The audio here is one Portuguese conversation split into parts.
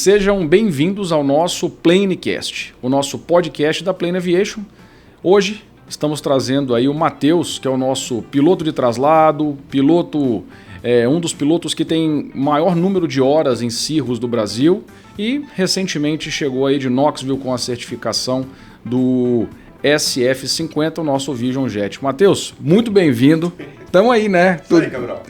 sejam bem-vindos ao nosso Planecast, o nosso podcast da Plane Aviation. Hoje estamos trazendo aí o Matheus, que é o nosso piloto de traslado, um dos pilotos que tem maior número de horas em Cirrus do Brasil e recentemente chegou aí de Knoxville com a certificação do SF50, o nosso Vision Jet. Matheus, muito bem-vindo. Estamos aí, né? Isso aí, Cabral.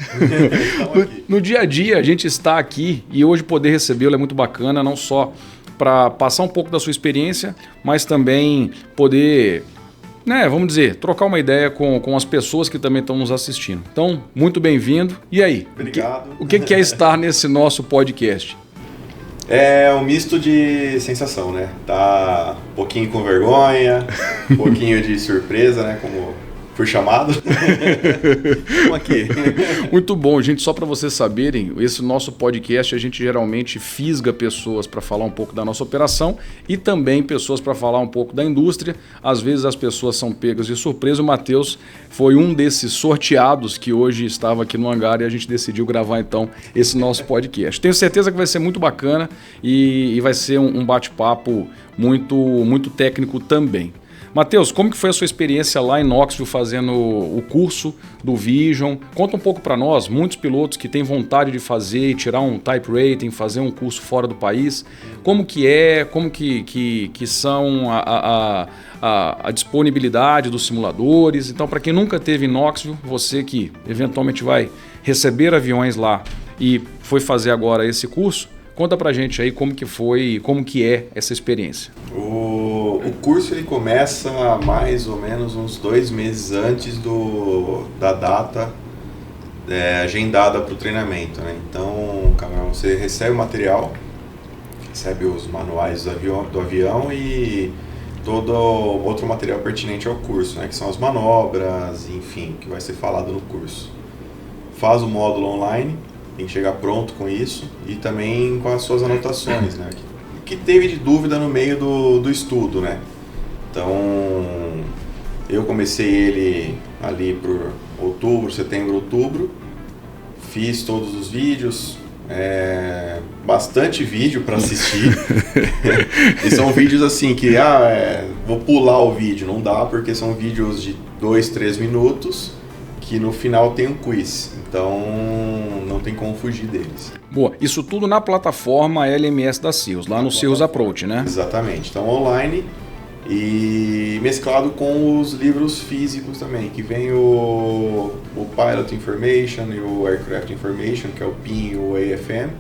No dia a dia, a gente está aqui e hoje poder recebê-lo é muito bacana, não só para passar um pouco da sua experiência, mas também poder, vamos dizer, trocar uma ideia com as pessoas que também estão nos assistindo. Então, muito bem-vindo. E aí? Obrigado. O que é estar nesse nosso podcast? É um misto de sensação, né? Tá um pouquinho com vergonha, um pouquinho de surpresa, né? Como fui chamado. Vamos aqui. Muito bom, gente. Só para vocês saberem, esse nosso podcast a gente geralmente fisga pessoas para falar um pouco da nossa operação e também pessoas para falar um pouco da indústria. Às vezes as pessoas são pegas de surpresa. O Matheus foi um desses sorteados que hoje estava aqui no hangar e a gente decidiu gravar então esse nosso podcast. Tenho certeza que vai ser muito bacana e vai ser um bate-papo muito técnico também. Matheus, como que foi a sua experiência lá em Knoxville fazendo o curso do Vision? Conta um pouco para nós, muitos pilotos que têm vontade de fazer e tirar um type rating, fazer um curso fora do país. Como que é, como que são a disponibilidade dos simuladores? Então, para quem nunca esteve em Knoxville, você que eventualmente vai receber aviões lá e foi fazer agora esse curso, conta pra gente aí como que foi, como que é essa experiência. O curso ele começa mais ou menos uns 2 meses antes da data agendada para o treinamento, né? Então, você recebe o material, recebe os manuais do avião e todo outro material pertinente ao curso, né? Que são as manobras, enfim, que vai ser falado no curso. Faz o módulo online, tem que chegar pronto com isso e também com as suas anotações, né? Que teve de dúvida no meio do estudo, né? Então, eu comecei ele ali por setembro, outubro, fiz todos os vídeos, bastante vídeo para assistir. E são vídeos assim que, vou pular o vídeo, não dá, porque são vídeos de 2, 3 minutos, que no final tem um quiz, então não tem como fugir deles. Boa, isso tudo na plataforma LMS da Cirrus, lá no Cirrus Approach, né? Exatamente, então online e mesclado com os livros físicos também, que vem o Pilot Information e o Aircraft Information, que é o PIN e o AFM,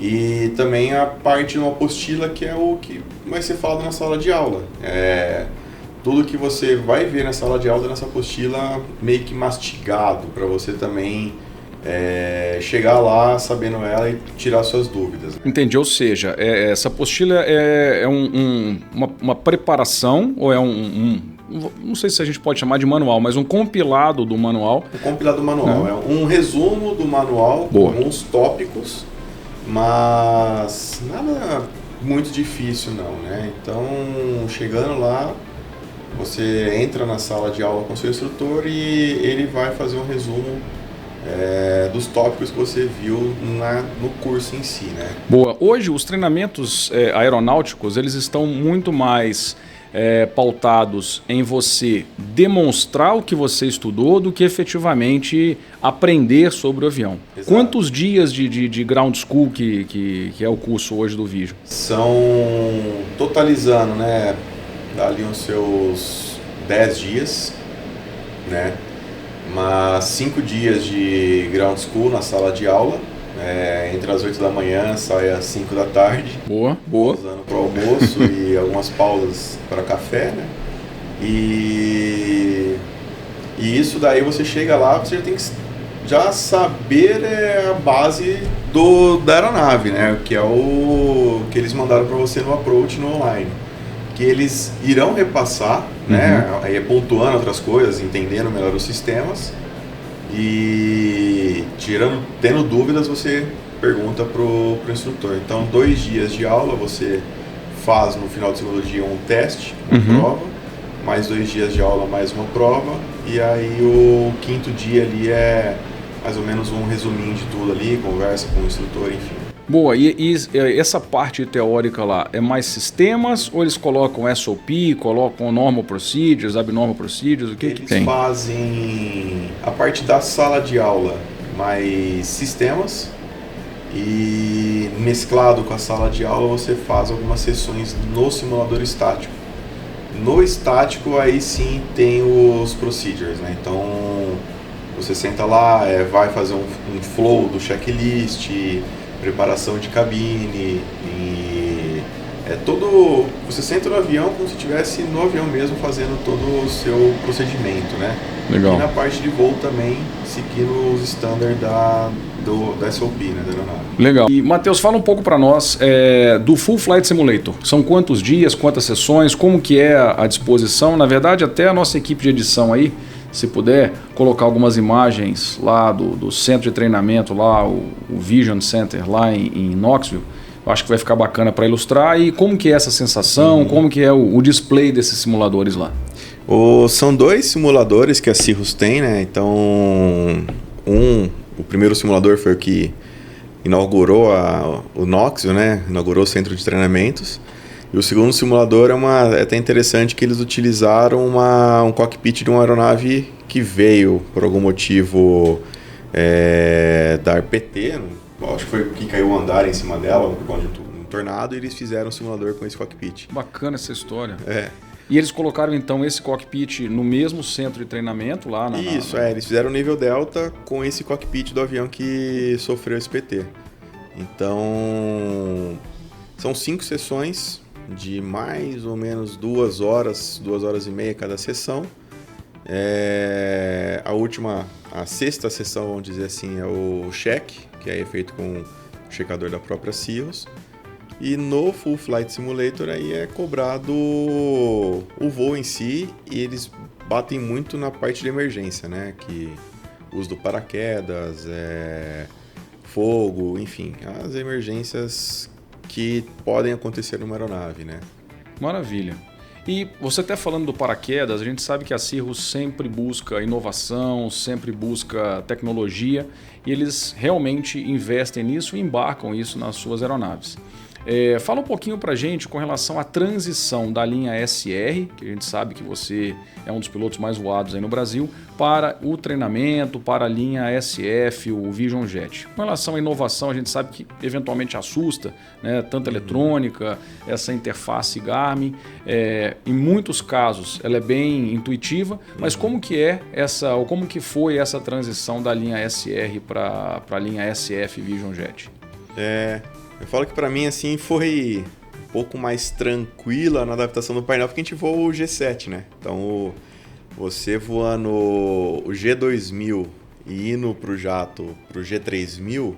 e também a parte de uma apostila que é o que vai ser falado na sala de aula. Tudo que você vai ver na sala de aula nessa apostila meio que mastigado para você também chegar lá sabendo ela e tirar suas dúvidas. Entendi, ou seja, essa apostila é uma preparação ou é não sei se a gente pode chamar de manual, mas um compilado do manual. Um compilado do manual, é um resumo do manual, com alguns tópicos, mas nada muito difícil não, né? Então, chegando lá, você entra na sala de aula com o seu instrutor e ele vai fazer um resumo dos tópicos que você viu no curso em si, né? Boa. Hoje os treinamentos aeronáuticos eles estão muito mais pautados em você demonstrar o que você estudou do que efetivamente aprender sobre o avião. Exato. Quantos dias de ground school que é o curso hoje do Vision? São, totalizando, né? Dá ali uns seus 10 dias, né? Mas 5 dias de ground school na sala de aula, entre as 8 da manhã, sai às 5 da tarde. Boa. Usando para o almoço e algumas pausas para café, né? E isso daí você chega lá, você já tem que saber a base da aeronave, né? Que é o que eles mandaram para você no approach, no online. Que eles irão repassar, né? Aí pontuando outras coisas, entendendo melhor os sistemas e tendo dúvidas você pergunta pro instrutor. Então 2 dias de aula você faz no final do segundo dia um teste, uma prova, mais 2 dias de aula, mais uma prova e aí o 5º dia ali é mais ou menos um resuminho de tudo ali, conversa com o instrutor, enfim. Boa, e essa parte teórica lá, é mais sistemas ou eles colocam SOP, colocam normal procedures, abnormal procedures, o que tem? Eles fazem a parte da sala de aula, mais sistemas, e mesclado com a sala de aula você faz algumas sessões no simulador estático. No estático aí sim tem os procedures, né? Então você senta lá, vai fazer um flow do checklist, preparação de cabine, e você senta no avião como se estivesse no avião mesmo fazendo todo o seu procedimento, né? Legal. E na parte de voo também seguindo os standards da SOP, né, da aeronave. Legal. E Matheus, fala um pouco para nós do Full Flight Simulator. São quantos dias, quantas sessões, como que é a disposição? Na verdade, até a nossa equipe de edição aí, se puder colocar algumas imagens lá do centro de treinamento, lá o Vision Center, lá em Knoxville, eu acho que vai ficar bacana para ilustrar. E como que é essa sensação, como que é o display desses simuladores lá? São 2 simuladores que a Cirrus tem, né? Então, o primeiro simulador foi o que inaugurou o Knoxville, né? Inaugurou o centro de treinamentos. E o segundo simulador é até interessante que eles utilizaram um cockpit de uma aeronave que veio, por algum motivo, da RPT, acho que foi que caiu o andar em cima dela, por conta de um tornado, e eles fizeram um simulador com esse cockpit. Bacana essa história. E eles colocaram então esse cockpit no mesmo centro de treinamento lá na... Isso, eles fizeram o nível Delta com esse cockpit do avião que sofreu esse PT. Então, são 5 sessões de mais ou menos 2 horas, 2 horas e meia cada sessão. A sexta sessão, vamos dizer assim, é o check, que é feito com o checador da própria Cirrus. E no Full Flight Simulator aí é cobrado o voo em si, e eles batem muito na parte de emergência, né? Que uso do paraquedas, fogo, enfim, as emergências que podem acontecer numa aeronave, né? Maravilha. E você até falando do paraquedas, a gente sabe que a Cirrus sempre busca inovação, sempre busca tecnologia, e eles realmente investem nisso e embarcam isso nas suas aeronaves. Fala um pouquinho pra gente com relação à transição da linha SR, que a gente sabe que você é um dos pilotos mais voados aí no Brasil, para o treinamento, para a linha SF, o Vision Jet. Com relação à inovação, a gente sabe que eventualmente assusta, né? Tanta eletrônica, essa interface Garmin, em muitos casos ela é bem intuitiva, mas como que foi essa transição da linha SR para a linha SF Vision Jet? Eu falo que pra mim assim foi um pouco mais tranquila na adaptação do painel, porque a gente voa o G7, né? Então você voando o G2000 e indo pro jato pro G3000,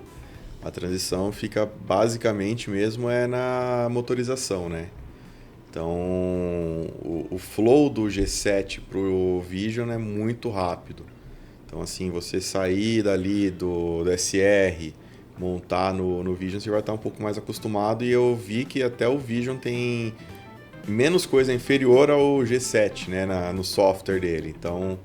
a transição fica basicamente mesmo na motorização, né? Então o flow do G7 pro Vision é muito rápido. Então assim, você sair dali do SR, montar no Vision, você vai estar um pouco mais acostumado, e eu vi que até o Vision tem menos coisa inferior ao G7, né, no software dele, então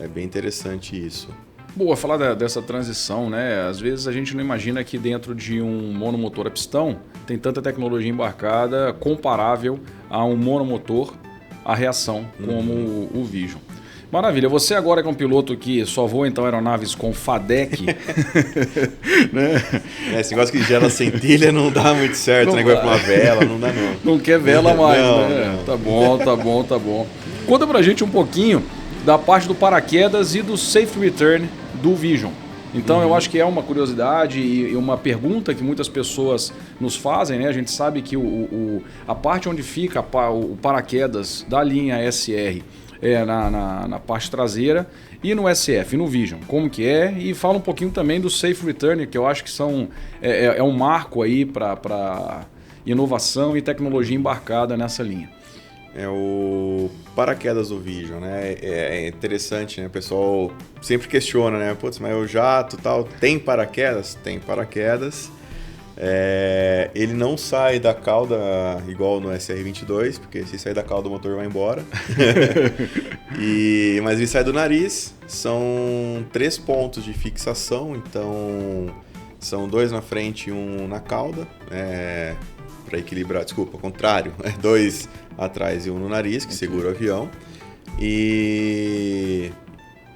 é bem interessante isso. Boa, falar dessa transição, né? Às vezes a gente não imagina que dentro de um monomotor a pistão tem tanta tecnologia embarcada comparável a um monomotor a reação como o Vision. Maravilha, você agora que é um piloto que só voa então aeronaves com FADEC, né? Esse negócio que gera centelha não dá muito certo, né? Vai pra uma vela, não dá não. Não quer vela mais, não, né? Não. Tá bom. Conta pra gente um pouquinho da parte do paraquedas e do Safe Return do Vision. Então eu acho que é uma curiosidade e uma pergunta que muitas pessoas nos fazem, né? A gente sabe que a parte onde fica o paraquedas da linha SR na parte traseira, e no SF, no Vision, como que é, e fala um pouquinho também do Safe Return, que eu acho que é um marco aí para inovação e tecnologia embarcada nessa linha. O paraquedas do Vision, né? É interessante, né? O pessoal sempre questiona, né? Putz, mas o jato tal, tem paraquedas? Tem paraquedas. Ele não sai da cauda igual no SR-22, porque se sair da cauda o motor vai embora. Mas ele sai do nariz, são 3 pontos de fixação, então São 2 na frente e 1 na cauda, para equilibrar, desculpa, ao contrário, 2 atrás e 1 no nariz, que segura o avião. E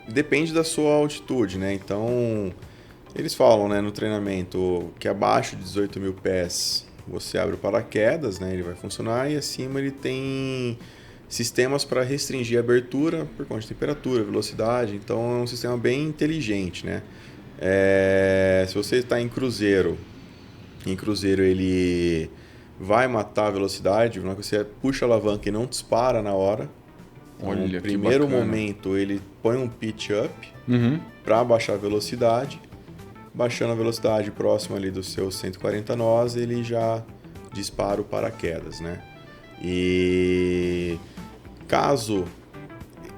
depende da sua altitude, né? Então, eles falam, né, no treinamento que abaixo de 18 mil pés você abre o paraquedas, né, ele vai funcionar, e acima ele tem sistemas para restringir a abertura por conta de temperatura, velocidade. Então é um sistema bem inteligente, né? Se você está em cruzeiro ele vai matar a velocidade, na hora que você puxa a alavanca e não dispara na hora. Olha, no primeiro momento ele põe um pitch up para baixar a velocidade. Baixando a velocidade próxima ali dos seus 140 nós, ele já dispara o paraquedas, né? E caso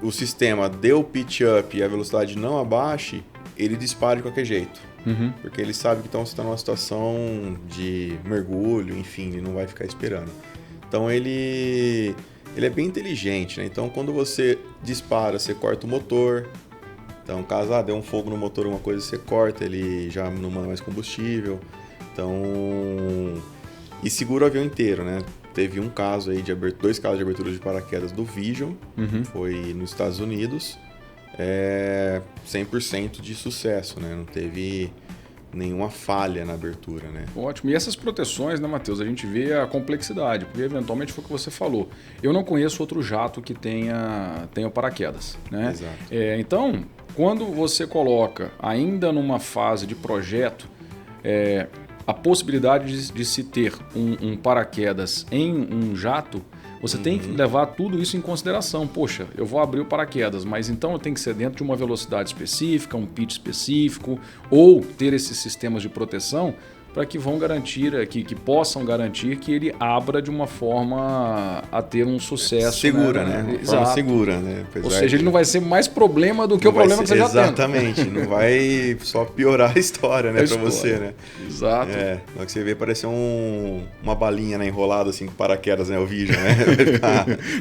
o sistema dê o pitch up e a velocidade não abaixe, ele dispara de qualquer jeito. Porque ele sabe que então você está numa situação de mergulho, enfim, ele não vai ficar esperando. Então ele é bem inteligente, né? Então quando você dispara, você corta o motor. Então, caso dê um fogo no motor, uma coisa, você corta, ele já não manda mais combustível. Então, e segura o avião inteiro, né? Teve um caso aí de 2 casos de abertura de paraquedas do Vision, foi nos Estados Unidos, 100% de sucesso, né? Não teve nenhuma falha na abertura, né? Ótimo. E essas proteções, né, Matheus? A gente vê a complexidade, porque eventualmente foi o que você falou. Eu não conheço outro jato que tenha paraquedas, né? Exato. Então, quando você coloca ainda numa fase de projeto, a possibilidade de se ter um paraquedas em um jato, você tem que levar tudo isso em consideração. Poxa, eu vou abrir o paraquedas, mas então eu tenho que ser dentro de uma velocidade específica, um pitch específico, ou ter esses sistemas de proteção para que vão garantir, que possam garantir que ele abra de uma forma a ter um sucesso. Segura, né? Exato. Forma segura, né? Ou seja, ele não vai ser mais problema do que o problema que você já tem. Exatamente, não vai só piorar a história, né, para você, né? Exato. Na hora que você vê, parece uma balinha, né, enrolada assim com paraquedas, né, o Vision, né?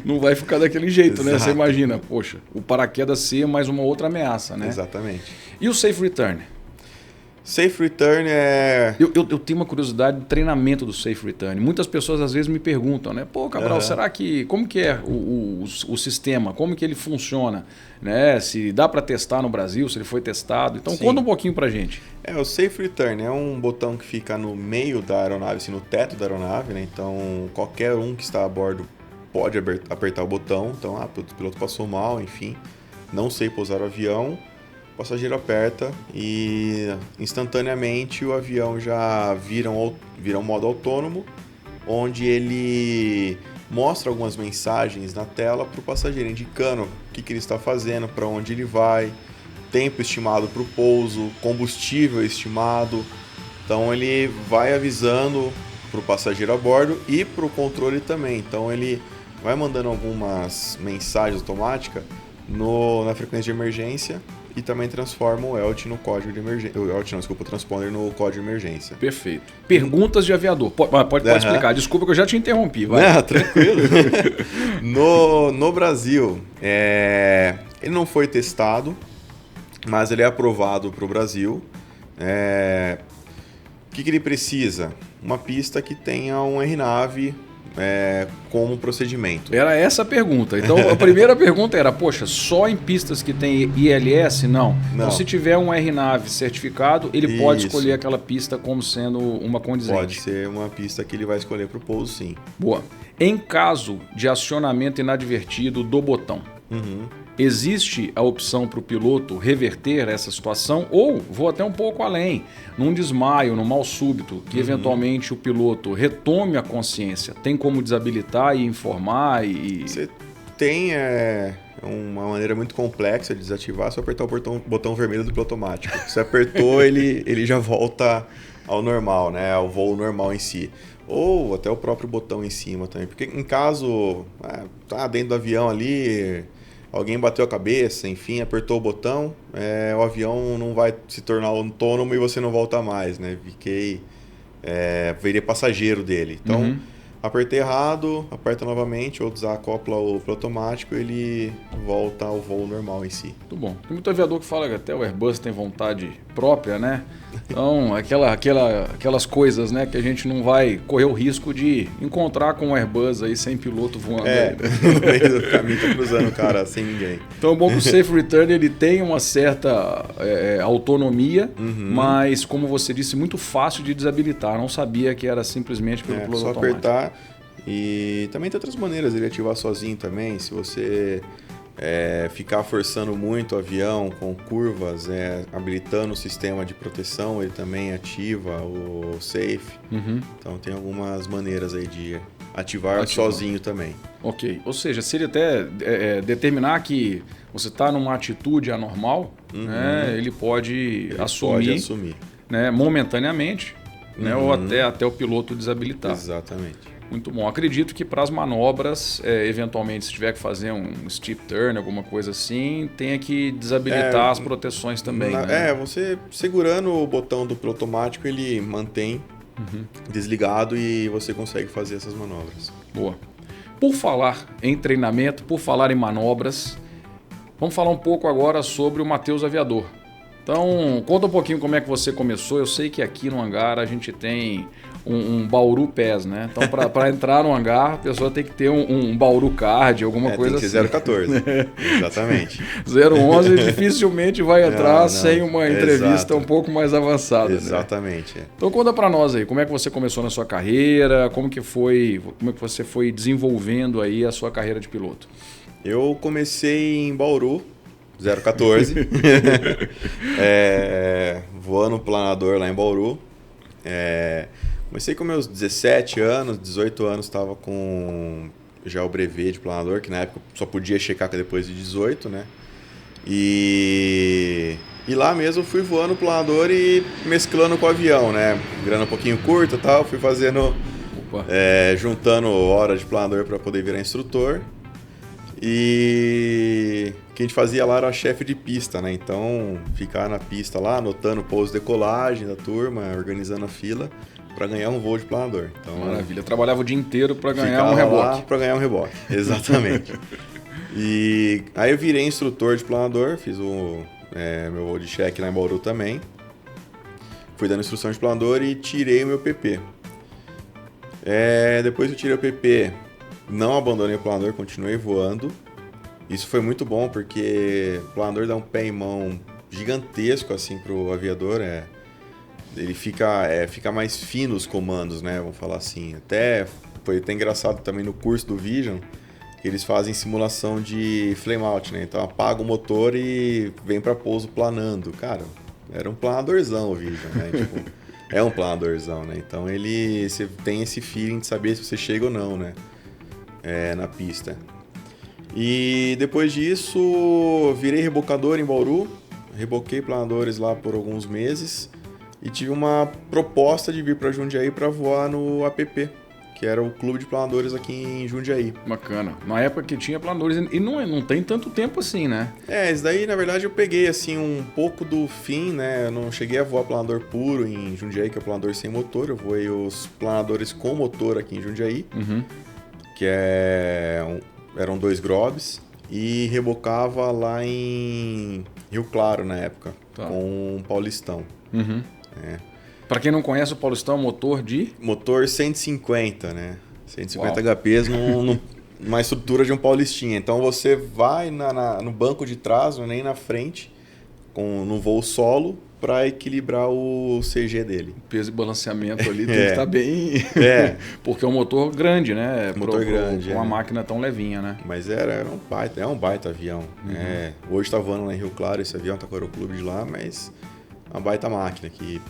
Não vai ficar daquele jeito, Exato. né? Você imagina, poxa, o paraquedas ser mais uma outra ameaça, né? Exatamente. E o Safe Return? Safe Return Eu tenho uma curiosidade do treinamento do Safe Return. Muitas pessoas às vezes me perguntam, né? Pô, Cabral, será que... Como que é o sistema? Como que ele funciona? Né? Se dá para testar no Brasil, se ele foi testado. Então, Sim. Conta um pouquinho pra gente. O Safe Return é um botão que fica no meio da aeronave, assim, no teto da aeronave, né? Então, qualquer um que está a bordo pode apertar o botão. Então, o piloto passou mal, enfim, não sei pousar o avião. O passageiro aperta e instantaneamente o avião já vira um modo autônomo, onde ele mostra algumas mensagens na tela para o passageiro, indicando o que ele está fazendo, para onde ele vai, tempo estimado para o pouso, combustível estimado. Então ele vai avisando para o passageiro a bordo e para o controle também. Então ele vai mandando algumas mensagens automáticas na frequência de emergência, e também transforma o ELT no código de emergência. O transponder no código de emergência. Perfeito. Perguntas de aviador. Pode explicar. Desculpa que eu já te interrompi. Vai. Tranquilo. No Brasil, ele não foi testado, mas ele é aprovado para o Brasil. O que ele precisa? Uma pista que tenha um RNAV como procedimento. Era essa a pergunta. Então, a primeira pergunta era, poxa, só em pistas que tem ILS? Não. Então, se tiver um RNAV certificado, ele pode escolher aquela pista como sendo uma condizente. Pode ser uma pista que ele vai escolher para o pouso, sim. Boa. Em caso de acionamento inadvertido do botão, existe a opção para o piloto reverter essa situação? Ou, vou até um pouco além, num desmaio, num mal súbito, que eventualmente o piloto retome a consciência, tem como desabilitar e informar? Você tem uma maneira muito complexa de desativar, é só apertar o botão vermelho do piloto automático. Se apertou, ele já volta ao normal, né? Ao voo normal em si. Ou até o próprio botão em cima também. Porque em caso, tá dentro do avião ali, alguém bateu a cabeça, enfim, apertou o botão, o avião não vai se tornar autônomo e você não volta mais, né? Virei passageiro dele. Então, apertei errado, aperta novamente ou desacopla o automático, ele volta ao voo normal em si. Muito bom. Tem muito aviador que fala que até o Airbus tem vontade própria, né? Então, aquelas coisas, né, que a gente não vai correr o risco de encontrar com o Airbus aí sem piloto voando. No meio do caminho tá cruzando o cara sem ninguém. Então, é bom que o Safe Return ele tem uma certa autonomia, mas, como você disse, muito fácil de desabilitar. Não sabia que era simplesmente pelo piloto só automático. Apertar. E também tem outras maneiras ele ativar sozinho também. Se você ficar forçando muito o avião com curvas, habilitando o sistema de proteção, ele também ativa o safe. Então tem algumas maneiras aí de ativar sozinho também. Ok, ou seja, se ele até determinar que você está numa atitude anormal, né, ele pode assumir. Né, momentaneamente, né, ou até o piloto desabilitar. Exatamente. Muito bom. Acredito que para as manobras, eventualmente, se tiver que fazer um steep turn, alguma coisa assim, tenha que desabilitar as proteções também. Né? Você segurando o botão do piloto automático, ele mantém desligado e você consegue fazer essas manobras. Boa. Por falar em treinamento, por falar em manobras, vamos falar um pouco agora sobre o Matheus Aviador. Então, conta um pouquinho como é que você começou. Eu sei que aqui no hangar a gente tem um Bauru PES, né? Então, para entrar no hangar, a pessoa tem que ter um Bauru Card, alguma coisa assim. Tem que ser 014, exatamente. 011 dificilmente vai entrar sem uma entrevista um pouco mais avançada. Exatamente. Né? Então, conta para nós aí, como é que você começou na sua carreira, como é que você foi desenvolvendo aí a sua carreira de piloto? Eu comecei em Bauru, 014, voando planador lá em Bauru. Comecei com meus 17 anos, 18 anos, estava com já o brevet de planador, que na época só podia checar depois de 18, né? E lá mesmo fui voando planador e mesclando com o avião, né? Grana um pouquinho curta e tal, fui fazendo, juntando hora de planador para poder virar instrutor. E o que a gente fazia lá era chefe de pista, né? Então, ficar na pista lá, anotando pouso e decolagem da turma, organizando a fila para ganhar um voo de planador. Então, maravilha. Eu trabalhava o dia inteiro para ganhar um reboque. Para ganhar um reboque, exatamente. E aí eu virei instrutor de planador, fiz meu voo de cheque lá em Bauru também. Fui dando instrução de planador e tirei o meu PP. Depois que eu tirei o PP, não abandonei o planador, continuei voando. Isso foi muito bom porque o planador dá um pé em mão gigantesco assim pro aviador. Ele fica mais fino os comandos, né? Vamos falar assim. Foi até engraçado também no curso do Vision, que eles fazem simulação de flame out, né? Então apaga o motor e vem para pouso planando. Cara, era um planadorzão o Vision, né? Tipo, é um planadorzão, né? Então você tem esse feeling de saber se você chega ou não, né? Na pista. E depois disso, virei rebocador em Bauru, reboquei planadores lá por alguns meses e tive uma proposta de vir para Jundiaí para voar no APP, que era o clube de planadores aqui em Jundiaí. Bacana. Na época que tinha planadores, e não tem tanto tempo assim, né? Isso daí, na verdade, eu peguei assim um pouco do fim, né? Eu não cheguei a voar planador puro em Jundiaí, que é planador sem motor. Eu voei os planadores com motor aqui em Jundiaí. Que eram 2 grobs, e rebocava lá em Rio Claro na época, com um Paulistão. Para quem não conhece, o Paulistão é um motor de? Motor 150, né? 150 HPs numa estrutura de um Paulistinha. Então você vai no banco de trás, não é nem na frente, no voo solo, para equilibrar o CG dele. O peso e balanceamento ali tem que estar bem... Porque é um motor grande, né? Grande. Uma máquina tão levinha, né? Mas é um baita avião. Hoje está voando lá em Rio Claro, esse avião tá com o aeroclube de lá, mas uma baita máquina que,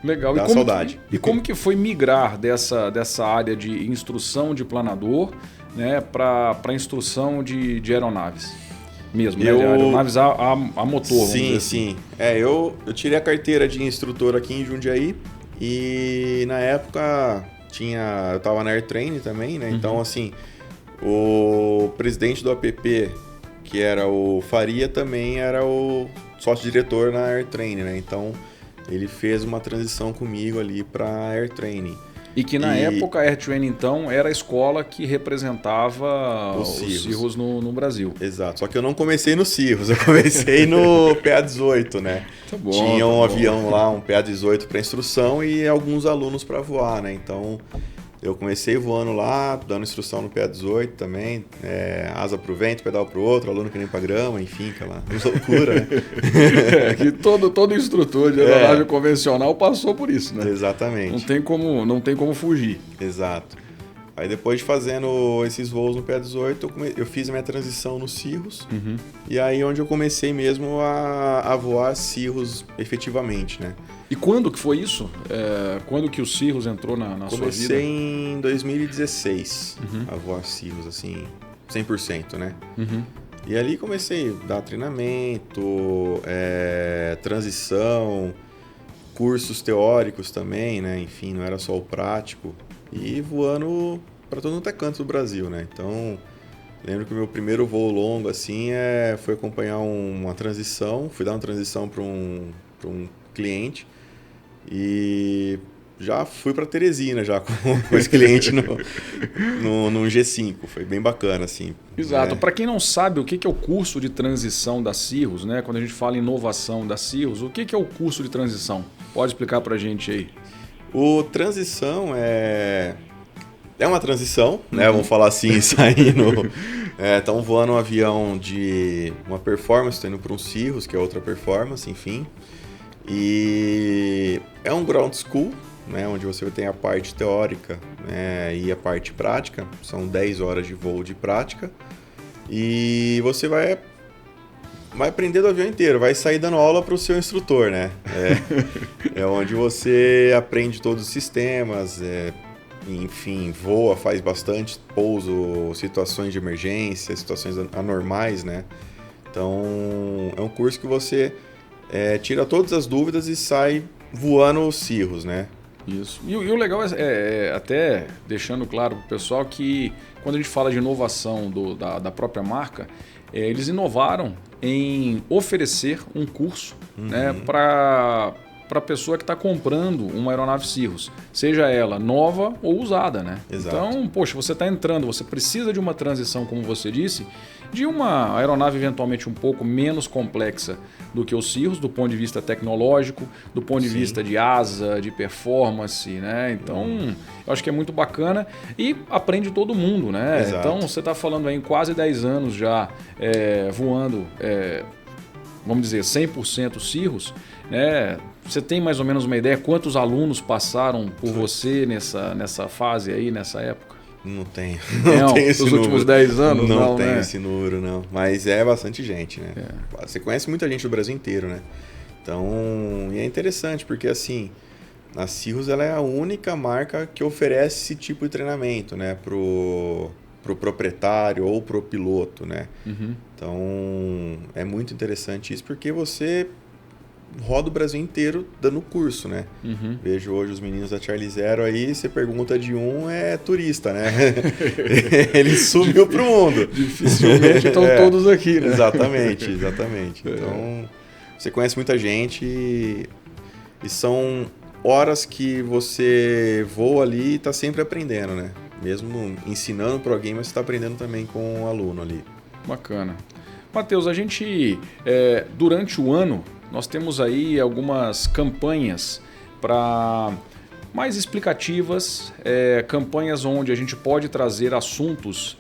legal. Dá saudade. E como que foi migrar dessa área de instrução de planador, né, para instrução de aeronaves? Mesmo, né? Aeronaves a motor, Sim. Eu tirei a carteira de instrutor aqui em Jundiaí e na época eu estava na AirTrain também, né? Então, assim, o presidente do APP, que era o Faria, também era o sócio-diretor na AirTrain, né? Então, ele fez uma transição comigo ali para AirTrain. E que na época a AirTrain, então, era a escola que representava os Cirrus no Brasil. Exato, só que eu não comecei no Cirrus, eu comecei no PA-18, né? Tá bom, tinha um avião lá, um PA-18 para instrução e alguns alunos para voar, né? Então eu comecei voando lá, dando instrução no PA-18 também, asa pro vento, pedal pro outro, aluno que nem pra grama, enfim, aquela loucura, né? Que todo instrutor de aeronave convencional passou por isso, né? Exatamente. Não tem como fugir. Exato. Aí depois de fazendo esses voos no PA-18, eu fiz a minha transição no Cirrus, e aí onde eu comecei mesmo a voar Cirrus efetivamente, né? E quando que foi isso? Quando que o Cirrus entrou na sua vida? Comecei em 2016 a voar Cirrus, assim, 100%, né? E ali comecei a dar treinamento, transição, cursos teóricos também, né? Enfim, não era só o prático. E voando para todo canto do Brasil, né? Então, lembro que o meu primeiro voo longo, assim, foi acompanhar uma transição. Fui dar uma transição para um cliente. E já fui para Teresina já com esse cliente no G5. Foi bem bacana, assim. Exato. Para quem não sabe o que é o curso de transição da Cirrus, né? Quando a gente fala em inovação da Cirrus, o que é o curso de transição? Pode explicar para a gente aí. O transição é uma transição, né? Vamos falar assim, saindo... Estão voando um avião de uma performance, estou indo para um Cirrus, que é outra performance, enfim. E é um ground school, né, onde você tem a parte teórica, né, e a parte prática. São 10 horas de voo de prática. E você vai aprender do avião inteiro, vai sair dando aula para o seu instrutor, né? É onde você aprende todos os sistemas, enfim, voa, faz bastante pouso, situações de emergência, situações anormais, né? Então, é um curso que você... tira todas as dúvidas e sai voando os Cirrus, né? Isso. E o legal é até deixando claro para o pessoal que quando a gente fala de inovação da própria marca, eles inovaram em oferecer um curso, né, para a pessoa que está comprando uma aeronave Cirrus, seja ela nova ou usada, né? Exato. Então, poxa, você está entrando, você precisa de uma transição, como você disse, de uma aeronave eventualmente um pouco menos complexa do que o Cirrus, do ponto de vista tecnológico, do ponto de vista de asa, de performance, né? Então, eu acho que é muito bacana e aprende todo mundo, né? Exato. Então, você está falando aí em quase 10 anos já voando, vamos dizer, 100% Cirrus, né? Você tem mais ou menos uma ideia quantos alunos passaram por você nessa fase aí, nessa época? Não tenho. Não tenho esse nos número. últimos 10 anos? Não tenho, né? esse número, não. Mas é bastante gente, né? Você conhece muita gente do Brasil inteiro, né? Então, e é interessante, porque assim, a Cirrus ela é a única marca que oferece esse tipo de treinamento, né? Pro proprietário ou pro piloto, né? Então, é muito interessante isso, porque você roda o Brasil inteiro dando curso, né? Vejo hoje os meninos da Charlie Zero aí, você pergunta de um, é turista, né? Ele sumiu pro mundo. Dificilmente estão todos aqui, né? Exatamente. Então, você conhece muita gente e são horas que você voa ali e está sempre aprendendo, né? Mesmo ensinando para alguém, mas você está aprendendo também com o aluno ali. Bacana. Matheus, a gente, durante o ano, nós temos aí algumas campanhas para mais explicativas, campanhas onde a gente pode trazer assuntos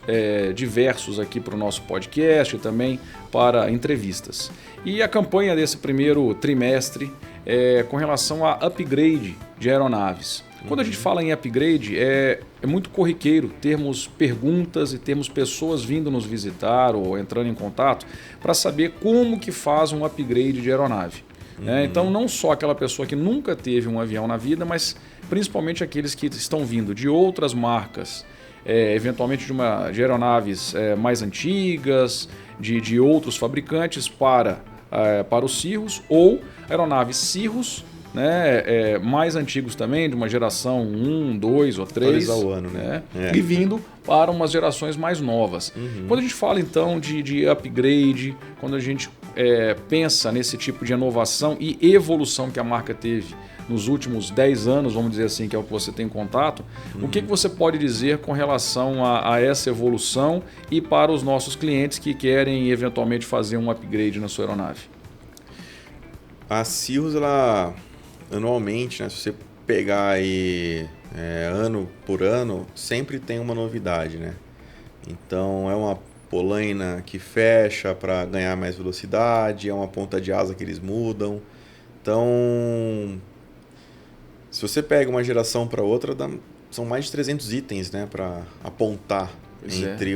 diversos aqui para o nosso podcast e também para entrevistas. E a campanha desse primeiro trimestre é com relação a upgrade de aeronaves. Quando a gente fala em upgrade, é muito corriqueiro termos perguntas e termos pessoas vindo nos visitar ou entrando em contato para saber como que faz um upgrade de aeronave. Então, não só aquela pessoa que nunca teve um avião na vida, mas principalmente aqueles que estão vindo de outras marcas, eventualmente de aeronaves mais antigas, de outros fabricantes para os Cirrus, ou aeronaves Cirrus, né, mais antigos também, de uma geração 1, 2 ou 3. Ao ano, né? E vindo para umas gerações mais novas. Quando a gente fala então de upgrade, quando a gente pensa nesse tipo de inovação e evolução que a marca teve nos últimos 10 anos, vamos dizer assim, que é o que você tem contato, o que você pode dizer com relação a essa evolução e para os nossos clientes que querem eventualmente fazer um upgrade na sua aeronave? A Cirrus, ela anualmente, né, se você pegar aí ano por ano, sempre tem uma novidade, né? Então é uma polaina que fecha para ganhar mais velocidade, é uma ponta de asa que eles mudam. Então, se você pega uma geração para outra, são mais de 300 itens, né, para apontar entre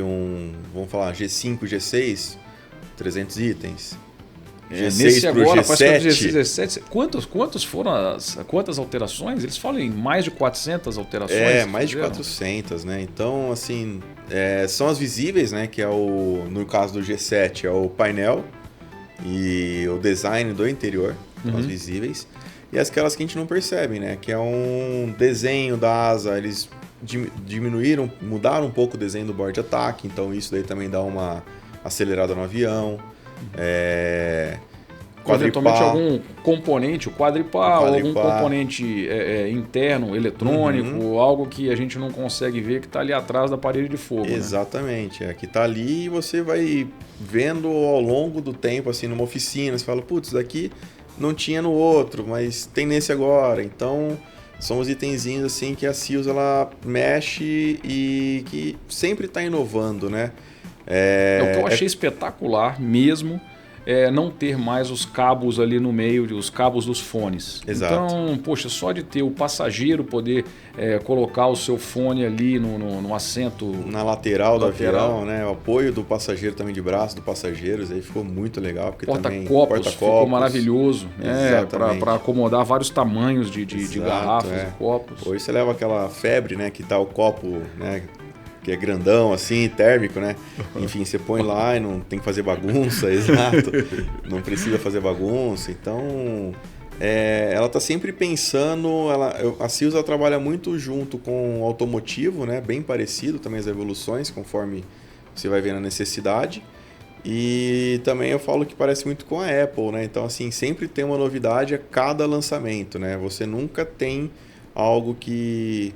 vamos falar, G5 e G6, 300 itens. Nesse agora, parece que é o G6 G7. Quantas alterações? Eles falam em mais de 400 alterações. Mais de 400, né? Então, assim, são as visíveis, né? Que é no caso do G7, é o painel e o design do interior, as visíveis. E aquelas que a gente não percebe, né? Que é um desenho da asa, eles mudaram um pouco o desenho do board attack, então isso daí também dá uma acelerada no avião. Eventualmente algum componente, o quadripá, ou algum componente interno, eletrônico, algo que a gente não consegue ver que está ali atrás da parede de fogo. Exatamente, que está ali e você vai vendo ao longo do tempo, assim, numa oficina, você fala, putz, isso daqui não tinha no outro, mas tem nesse agora. Então, são os itenzinhos assim que a Cirrus ela mexe e que sempre está inovando, né? O que eu achei espetacular mesmo não ter mais os cabos ali no meio, os cabos dos fones. Exato. Então, poxa, só de ter o passageiro poder colocar o seu fone ali no assento... Na lateral do avião, né? O apoio do passageiro também de braço do passageiro, aí ficou muito legal. Porta-copos ficou maravilhoso, né? Para acomodar vários tamanhos de garrafas e copos. Hoje você leva aquela febre, né? Que tá o copo, né? Que é grandão, assim, térmico, né? Enfim, você põe lá e não tem que fazer bagunça, exato. Não precisa fazer bagunça. Então, ela está sempre pensando... A Cirrus ela trabalha muito junto com o automotivo, né? Bem parecido também as evoluções, conforme você vai vendo a necessidade. E também eu falo que parece muito com a Apple, né? Então, assim, sempre tem uma novidade a cada lançamento, né? Você nunca tem... algo que...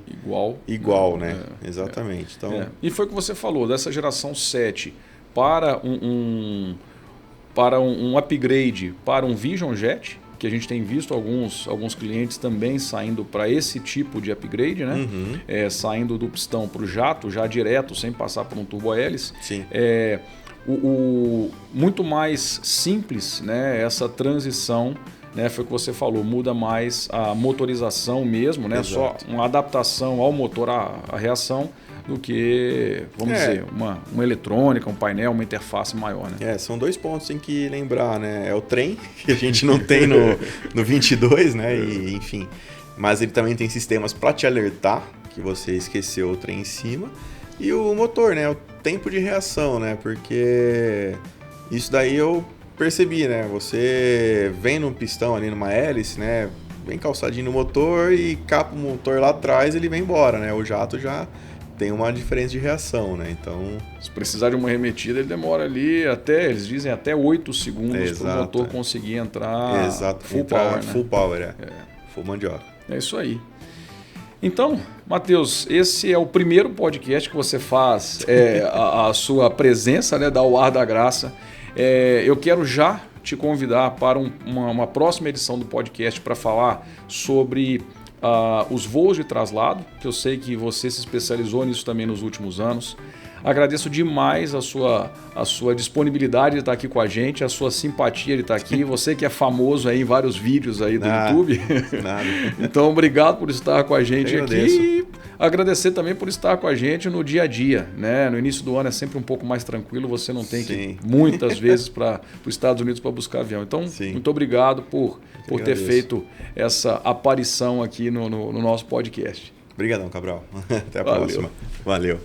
Igual, né? Exatamente. Então... E foi o que você falou, dessa geração 7 para um upgrade para um Vision Jet, que a gente tem visto alguns clientes também saindo para esse tipo de upgrade, né? Saindo do pistão para o jato, já direto, sem passar por um turbo-hélice. Sim. Muito mais simples, né? Essa transição, né, foi o que você falou, muda mais a motorização mesmo, né? Só uma adaptação ao motor, à reação, do que, vamos dizer, uma eletrônica, um painel, uma interface maior, né? São dois pontos que tem que lembrar, né? É o trem, que a gente não tem no 22, né? E, enfim, mas ele também tem sistemas para te alertar que você esqueceu o trem em cima. E o motor, né? O tempo de reação, né? Porque isso daí eu percebi, né? Você vem num pistão ali, numa hélice, né? Vem calçadinho no motor e capa o motor lá atrás, ele vem embora, né? O jato já tem uma diferença de reação, né? Então... Se precisar de uma remetida, ele demora ali eles dizem até 8 segundos para o motor conseguir entrar full power, né? Full power, full mandioca. É isso aí. Então, Matheus, esse é o primeiro podcast que você faz a sua presença, né, da O Ar da Graça. Eu quero já te convidar para uma próxima edição do podcast para falar sobre os voos de traslado, que eu sei que você se especializou nisso também nos últimos anos. Agradeço demais a sua disponibilidade de estar aqui com a gente, a sua simpatia de estar aqui. Você que é famoso aí em vários vídeos aí do YouTube. Nada. Então, obrigado por estar com a gente aqui. E agradecer também por estar com a gente no dia a dia, né? No início do ano é sempre um pouco mais tranquilo, você não tem que ir muitas vezes para os Estados Unidos para buscar avião. Então, muito obrigado por ter feito essa aparição aqui no nosso podcast. Obrigadão, Cabral. Até a próxima. Valeu.